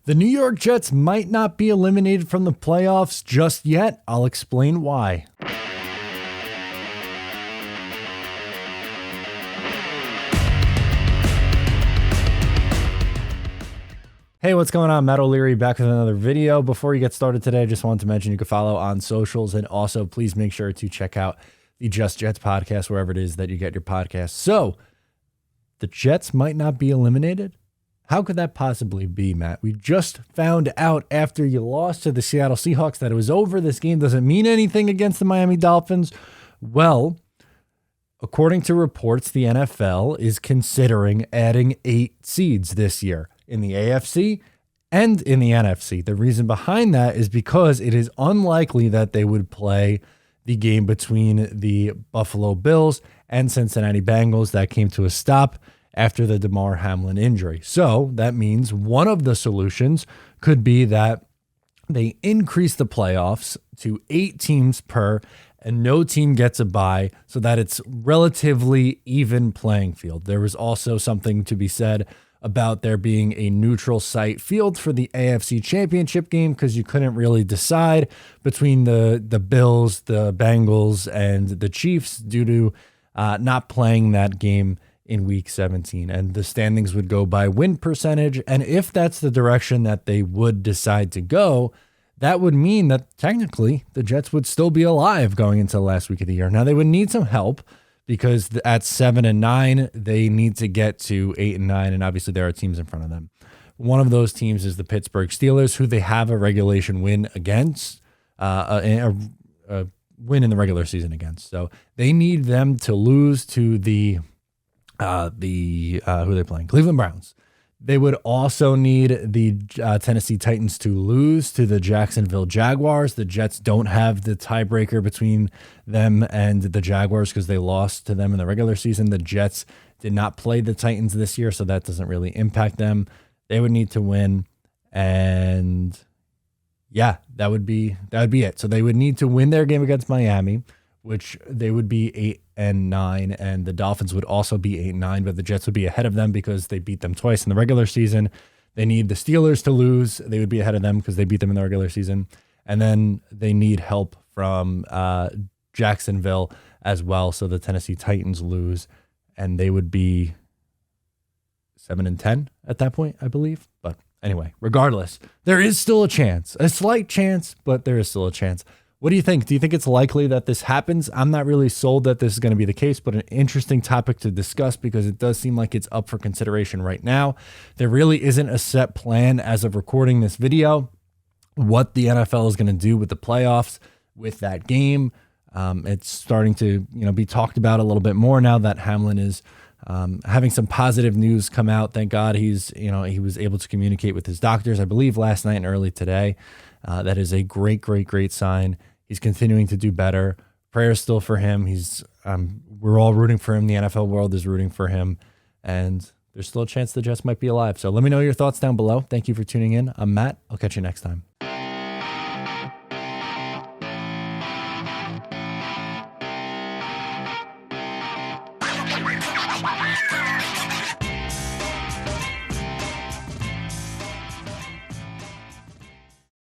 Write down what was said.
The New York Jets might not be eliminated from the playoffs just yet. I'll explain why. Hey, what's going on? Matt O'Leary back with another video. Before you get started today, I just wanted to mention you can follow on socials, and also please make sure to check out the Just Jets podcast wherever it is that you get your podcasts. So, the Jets might not be eliminated? How could that possibly be, Matt? We just found out after you lost to the Seattle Seahawks that it was over. This game doesn't mean anything against the Miami Dolphins. Well, according to reports, the NFL is considering adding 8 seeds this year in the AFC and in the NFC. The reason behind that is because it is unlikely that they would play the game between the Buffalo Bills and Cincinnati Bengals that came to a stop after the Damar Hamlin injury. So that means one of the solutions could be that they increase the playoffs to 8 teams per, and no team gets a bye, so that it's relatively even playing field. There was also something to be said about there being a neutral site field for the AFC Championship game because you couldn't really decide between the Bills, the Bengals, and the Chiefs due to not playing that game in week 17, and the standings would go by win percentage. And if that's the direction that they would decide to go, that would mean that technically the Jets would still be alive going into the last week of the year. Now they would need some help because at 7-9, they need to get to 8-9, and obviously there are teams in front of them. One of those teams is the Pittsburgh Steelers, who they have a regulation win against, a win in the regular season against. So they need them to lose to the who are they playing? Cleveland Browns. They would also need the Tennessee Titans to lose to the Jacksonville Jaguars. The Jets don't have the tiebreaker between them and the Jaguars because they lost to them in the regular season. The Jets did not play the Titans this year, so that doesn't really impact them. They would need to win, and yeah, that would be it. So they would need to win their game against Miami, which they would be 8-9, and the Dolphins would also be 8-9, but the Jets would be ahead of them because they beat them twice in the regular season. They need the Steelers to lose. They would be ahead of them because they beat them in the regular season. And then they need help from Jacksonville as well. So the Tennessee Titans lose, and they would be 7-10 at that point, I believe. But anyway, regardless, there is still a chance, a slight chance, but there is still a chance. What do you think? Do you think it's likely that this happens? I'm not really sold that this is going to be the case, but an interesting topic to discuss because it does seem like it's up for consideration right now. There really isn't a set plan as of recording this video, what the NFL is going to do with the playoffs with that game. It's starting to be talked about a little bit more now that Hamlin is having some positive news come out. Thank God he was able to communicate with his doctors, I believe, last night and early today. That is a great sign. He's continuing to do better. Prayers still for him. We're all rooting for him. The NFL world is rooting for him. And there's still a chance the Jets might be alive. So let me know your thoughts down below. Thank you for tuning in. I'm Matt. I'll catch you next time.